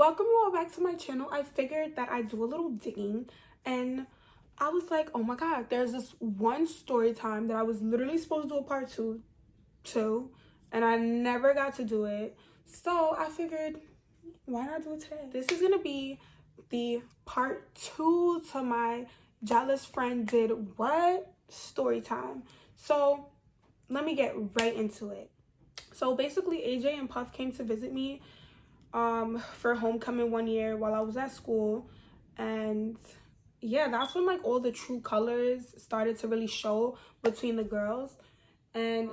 Welcome you all back to my channel. I figured that I'd do a little digging, and I was like, oh my god, there's this one story time that I was literally supposed to do a part two, and I never got to do it. So I figured, why not do it today? This is gonna be the part 2 to my jealous friend did what story time. So let me get right into it. So basically, AJ and Puff came to visit me for homecoming one year while I was at school, and yeah, that's when like all the true colors started to really show between the girls. And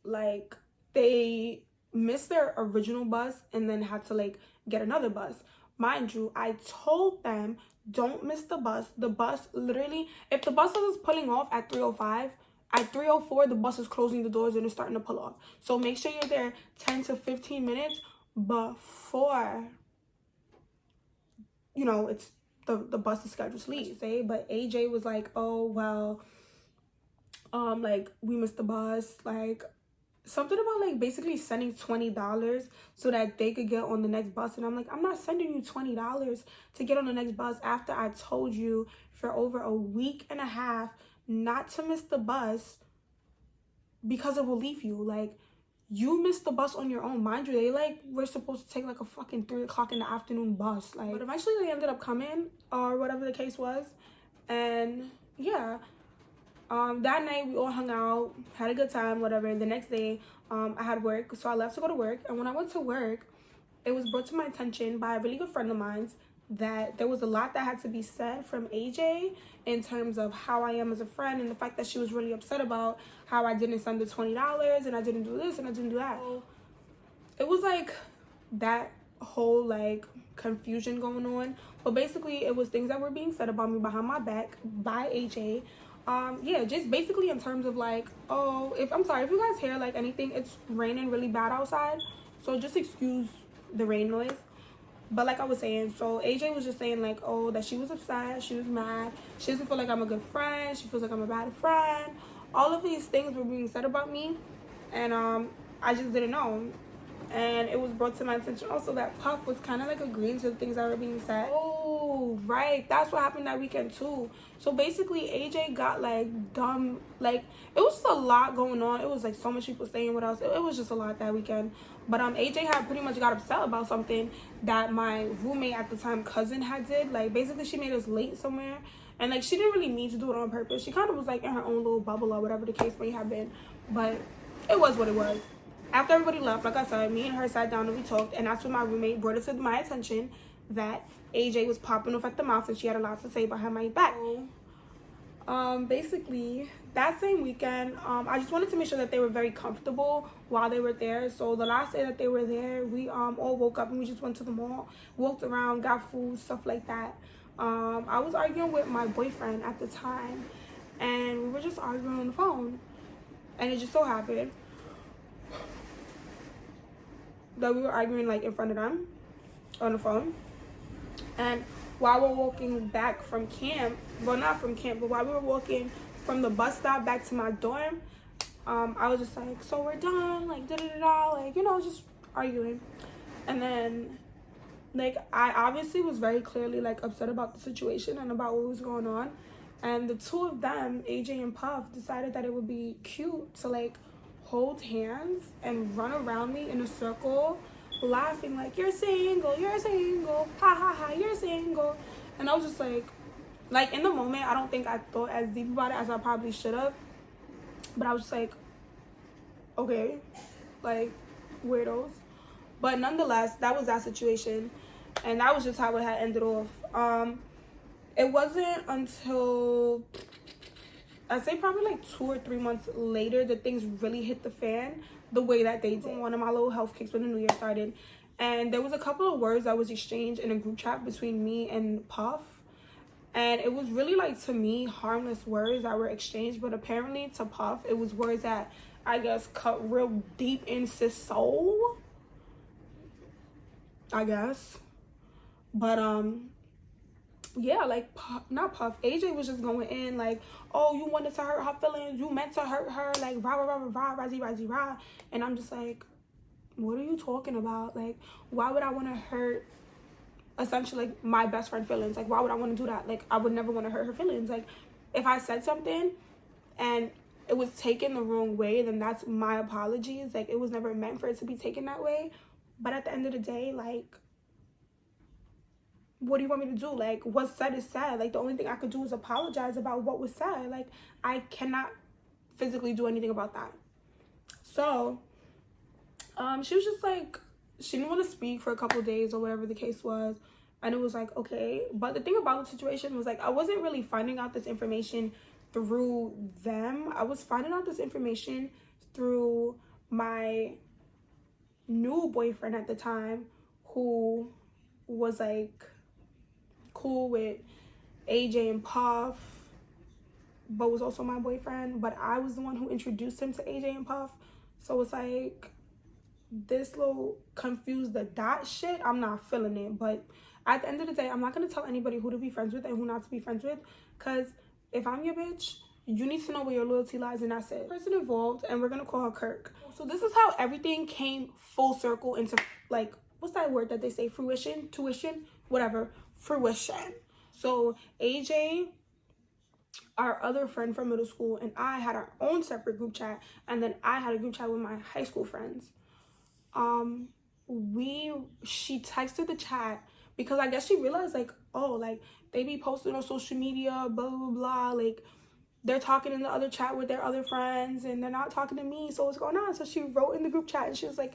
like they missed their original bus and then had to like get another bus. Mind you, I told them don't miss the bus. The bus literally, if the bus was pulling off at 3:05, at 3:04 the bus is closing the doors and it's starting to pull off. So make sure you're there 10 to 15 minutes before, you know, it's the bus is scheduled to leave. But AJ was like, oh well, like we missed the bus, like something about like basically sending $20 so that they could get on the next bus. And I'm like, I'm not sending you $20 to get on the next bus after I told you for over a week and a half not to miss the bus because it will leave you. Like, you missed the bus on your own. Mind you, they like were supposed to take like a fucking 3 o'clock in the afternoon bus. Like, but eventually they ended up coming, or whatever the case was. And yeah, that night we all hung out, had a good time, whatever. The next day, I had work, so I left to go to work. And when I went to work, it was brought to my attention by a really good friend of mine that there was a lot that had to be said from AJ in terms of how I am as a friend, and the fact that she was really upset about how I didn't send the $20 and I didn't do this and I didn't do that. So it was like that whole like confusion going on, but basically it was things that were being said about me behind my back by AJ. Yeah, just basically in terms of like, oh, I'm sorry if you guys hear like anything, it's raining really bad outside, so just excuse the rain noise. But like I was saying, so AJ was just saying like, oh, that she was upset, she was mad, she doesn't feel like I'm a good friend, she feels like I'm a bad friend. All of these things were being said about me, and I just didn't know. And it was brought to my attention also that Puff was kind of like agreeing to the things that were being said. Oh, right, that's what happened that weekend too. So basically AJ got like dumb, like it was just a lot going on. It was like so much people staying with us. It was just a lot that weekend. But AJ had pretty much got upset about something that my roommate at the time, cousin, had did. Like basically she made us late somewhere, and like she didn't really mean to do it on purpose. She kind of was like in her own little bubble or whatever the case may have been, but it was what it was. After everybody left, like I said, me and her sat down and we talked, and that's when my roommate brought it to my attention that AJ was popping off at the mouth and she had a lot to say behind my back. Basically that same weekend, I just wanted to make sure that they were very comfortable while they were there. So the last day that they were there, we all woke up and we just went to the mall, walked around, got food, stuff like that. I was arguing with my boyfriend at the time, and we were just arguing on the phone, and it just so happened that we were arguing like in front of them on the phone. And while we're walking back from camp, well, not from camp, but while we were walking from the bus stop back to my dorm, I was just like, so we're done, like da-da-da-da, like, you know, just arguing. And then like I obviously was very clearly like upset about the situation and about what was going on, and the two of them, AJ and Puff, decided that it would be cute to like hold hands and run around me in a circle laughing like, you're single, ha ha ha, you're single. And I was just like in the moment, I don't think I thought as deep about it as I probably should have, but I was just like, okay, like weirdos. But nonetheless, that was that situation, and that was just how it had ended off. It wasn't until I'd say probably like 2 or 3 months later that things really hit the fan the way that they did. One of my little health kicks when the new year started, and there was a couple of words that was exchanged in a group chat between me and Puff, and it was really like, to me, harmless words that were exchanged, but apparently to Puff it was words that I guess cut real deep into his soul, I guess. But yeah, like not Puff, AJ was just going in like, oh, you wanted to hurt her feelings, you meant to hurt her, like rah rah rah rah rah rah rah. And I'm just like, what are you talking about? Like, why would I want to hurt, essentially, like, my best friend feelings? Like, why would I want to do that? Like, I would never want to hurt her feelings. Like, if I said something and it was taken the wrong way, then that's my apologies. Like, it was never meant for it to be taken that way. But at the end of the day, like, what do you want me to do? Like, what's said is said. Like, the only thing I could do is apologize about what was said. Like, I cannot physically do anything about that. So she was just like, she didn't want to speak for a couple days or whatever the case was. And it was like, okay. But the thing about the situation was, like, I wasn't really finding out this information through them. I was finding out this information through my new boyfriend at the time, who was like cool with AJ and Puff, but was also my boyfriend. But I was the one who introduced him to AJ and Puff. So it's like this little confused the dot shit. I'm not feeling it. But at the end of the day, I'm not going to tell anybody who to be friends with and who not to be friends with. Because if I'm your bitch, you need to know where your loyalty lies, and that's it. Person involved, and we're going to call her Kirk. So this is how everything came full circle into, like, what's that word that they say? Fruition? Tuition? Whatever. Fruition. So AJ, our other friend from middle school, and I had our own separate group chat, and then I had a group chat with my high school friends. She texted the chat because I guess she realized, like, oh, like, they be posting on social media, blah, blah, blah, like, they're talking in the other chat with their other friends, and they're not talking to me, so what's going on? So she wrote in the group chat, and she was like,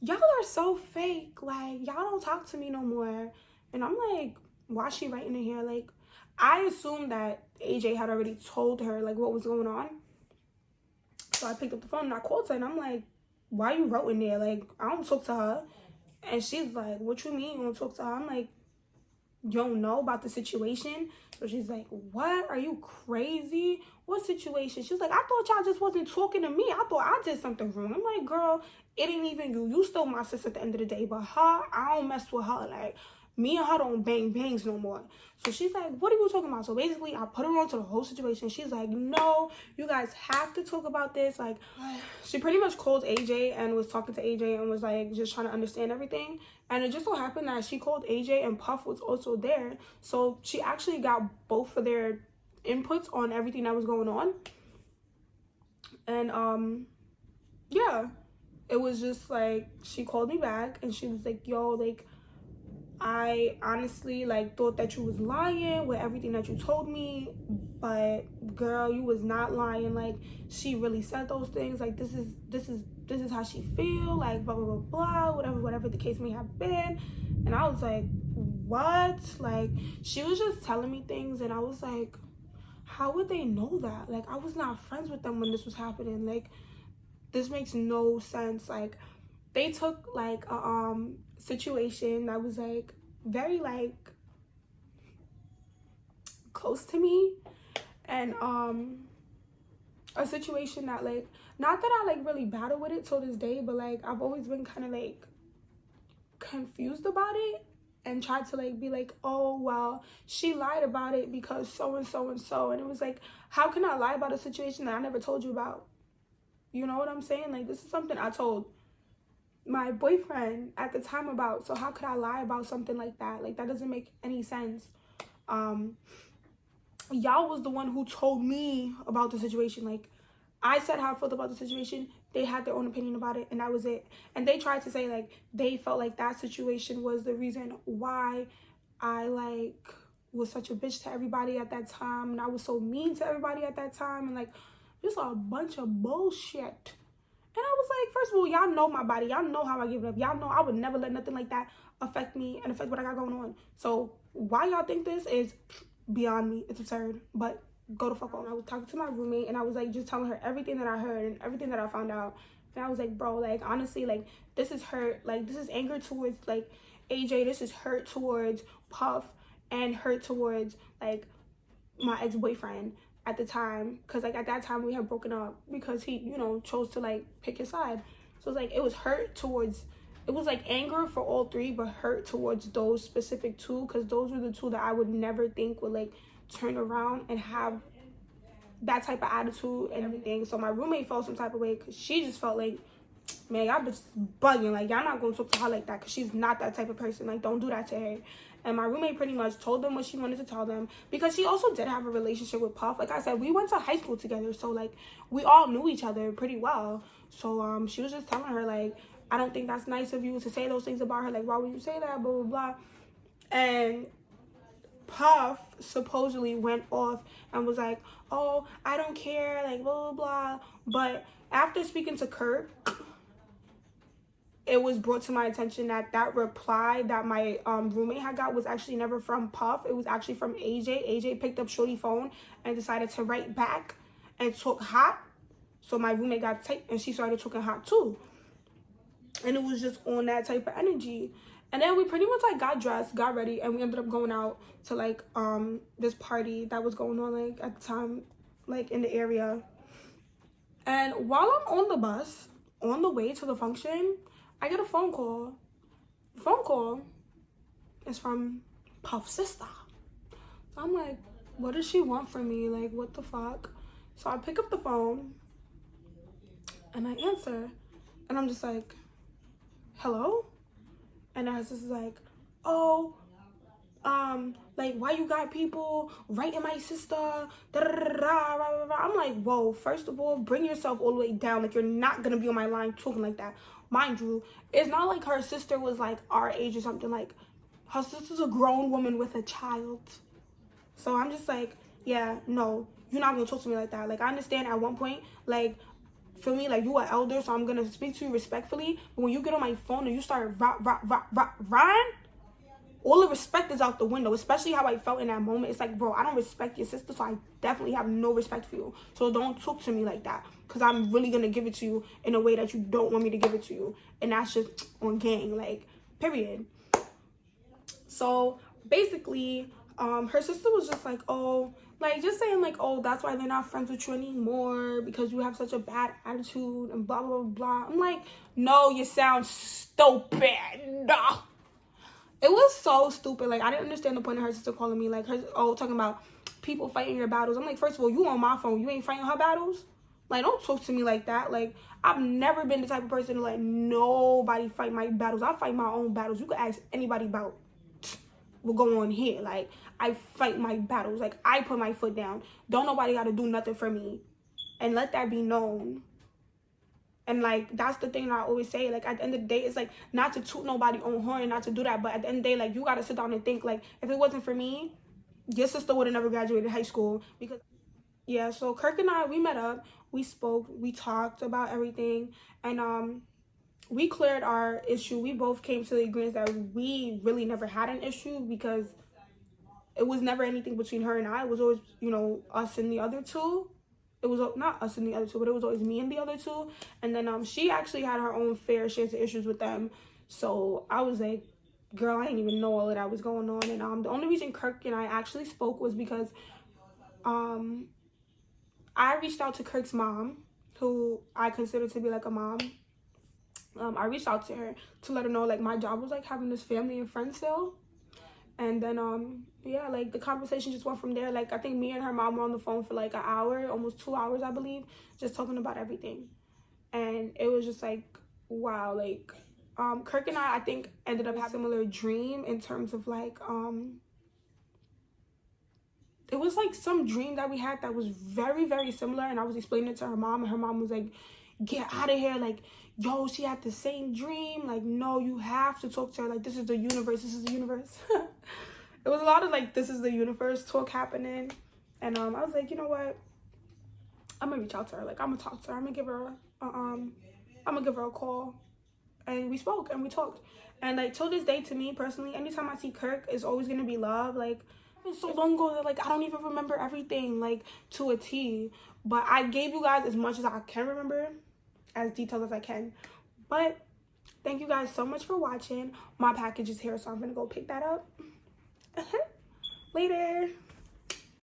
y'all are so fake, like, y'all don't talk to me no more. And I'm like, why is she writing in here? Like, I assumed that AJ had already told her, like, what was going on. So I picked up the phone and I called her, and I'm like, why you wrote in there? Like, I don't talk to her. And she's like, what you mean you don't talk to her? I'm like, you don't know about the situation? So she's like, what? Are you crazy? What situation? She's like, I thought y'all just wasn't talking to me. I thought I did something wrong. I'm like, girl, it ain't even you. You still my sister at the end of the day. But her, I don't mess with her. Like, me and her don't bang bangs no more. So she's like, what are you talking about? So basically, I put her on to the whole situation. She's like, no, you guys have to talk about this. Like, she pretty much called AJ and was talking to AJ and was like, just trying to understand everything. And it just so happened that she called AJ and Puff was also there. So she actually got both of their inputs on everything that was going on. And yeah, it was just like, she called me back and she was like, yo, like, I honestly, like, thought that you was lying with everything that you told me, but girl, you was not lying. Like, she really said those things. Like, this is how she feel, like, blah blah blah blah, whatever the case may have been. And I was like, what? Like, she was just telling me things, and I was like, how would they know that? Like, I was not friends with them when this was happening. Like, this makes no sense. Like, they took, like, a situation that was, like, very, like, close to me, and a situation that, like, not that I, like, really battle with it till this day, but, like, I've always been kind of, like, confused about it, and tried to, like, be like, oh, well, she lied about it because so and so and so. And it was like, how can I lie about a situation that I never told you about? You know what I'm saying? Like, this is something I told my boyfriend at the time about. So how could I lie about something like that? Like, that doesn't make any sense. Y'all was the one who told me about the situation. Like, I said how I felt about the situation. They had their own opinion about it, and that was it. And they tried to say, like, they felt like that situation was the reason why I, like, was such a bitch to everybody at that time, and I was so mean to everybody at that time, and, like, just a bunch of bullshit. And I was like, first of all, y'all know my body. Y'all know how I give it up. Y'all know I would never let nothing like that affect me and affect what I got going on. So why y'all think this is beyond me. It's absurd. But go to fuck on. I was talking to my roommate, and I was, like, just telling her everything that I heard and everything that I found out. And I was like, bro, like, honestly, like, this is hurt. Like, this is anger towards, like, AJ. This is hurt towards Puff, and hurt towards, like, my ex-boyfriend at the time, because, like, at that time we had broken up because he, you know, chose to, like, pick his side. So it's like, it was hurt towards, it was like anger for all three, but hurt towards those specific two, because those were the two that I would never think would, like, turn around and have that type of attitude and everything. So my roommate felt some type of way because she just felt like man, y'all bitch is bugging. Like, y'all not gonna talk to her like that, because she's not that type of person. Like, don't do that to her. And my roommate pretty much told them what she wanted to tell them, because she also did have a relationship with Puff. Like I said, we went to high school together, so like we all knew each other pretty well. So she was just telling her, like, I don't think that's nice of you to say those things about her. Like, why would you say that? Blah blah blah. And Puff supposedly went off and was like, oh, I don't care, like blah blah blah. But after speaking to Kirk, it was brought to my attention that that reply that my roommate had got was actually never from Puff. It was actually from AJ. AJ picked up Shorty's phone and decided to write back and talk hot. So my roommate got tight and she started talking hot too. And it was just on that type of energy. And then we pretty much like got dressed, got ready, and we ended up going out to like this party that was going on like at the time, like in the area. And while I'm on the bus, on the way to the function, I get a phone call. The phone call is from Puff's sister. So I'm like, what does she want from me? Like, what the fuck? So I pick up the phone and I answer. And I'm just like, hello? And her sister's like, oh, like, why you got people writing my sister? Da, da, da, da, rah, rah, rah. I'm like, whoa, first of all, bring yourself all the way down. Like, you're not gonna be on my line talking like that. Mind you, it's not like her sister was like our age or something. Like, her sister's a grown woman with a child. So I'm just like, yeah, no, you're not gonna talk to me like that. Like, I understand at one point, like, feel me, like, you are elder, so I'm gonna speak to you respectfully. But when you get on my phone and you start rhyme, all the respect is out the window, especially how I felt in that moment. It's like, bro, I don't respect your sister, so I definitely have no respect for you. So don't talk to me like that, because I'm really going to give it to you in a way that you don't want me to give it to you. And that's just on gang, like, period. So basically, her sister was just like, oh, like, just saying like, oh, that's why they're not friends with you anymore, because you have such a bad attitude and blah, blah, blah. I'm like, no, you sound stupid. It was so stupid. Like, I didn't understand the point of her sister calling me, like, talking about people fighting your battles. I'm like, first of all, you on my phone. You ain't fighting her battles? Like, don't talk to me like that. Like, I've never been the type of person to let nobody fight my battles. I fight my own battles. You can ask anybody about what's going on here. Like, I fight my battles. Like, I put my foot down. Don't nobody got to do nothing for me. And let that be known. And, like, that's the thing that I always say. Like, at the end of the day, it's, like, not to toot nobody on horn, not to do that. But at the end of the day, like, you got to sit down and think, like, if it wasn't for me, your sister would have never graduated high school. Because, yeah, so Kirk and I, we met up. We spoke. We talked about everything. And we cleared our issue. We both came to the agreement that we really never had an issue, because it was never anything between her and I. It was always, you know, us and the other two. It was not us and the other two, but it was always me and the other two. And then she actually had her own fair share of issues with them. So I was like, girl, I didn't even know all of that was going on. And the only reason Kirk and I actually spoke was because I reached out to Kirk's mom, who I consider to be like a mom. I reached out to her to let her know, like, my job was like having this family and friend sale. And then yeah, like, the conversation just went from there. Like, I think me and her mom were on the phone for like an hour, almost 2 hours, I believe, just talking about everything. And it was just like, wow. Like, Kirk and I think ended up having a similar dream in terms of like it was like some dream that we had that was very, very similar. And I was explaining it to her mom, and her mom was like, get out of here. Like, yo, she had the same dream. Like, no, you have to talk to her. Like, this is the universe. This is the universe. It was a lot of like, this is the universe talk happening. And I was like, you know what? I'm gonna reach out to her. Like, I'm gonna talk to her. I'm gonna give her a call. And we spoke and we talked. And like, till this day, to me personally, anytime I see Kirk, it's always gonna be love. Like, it's so long ago that like I don't even remember everything like to a T. But I gave you guys as much as I can remember, as detailed as I can. But thank you guys so much for watching. My package is here, so I'm gonna go pick that up. Later.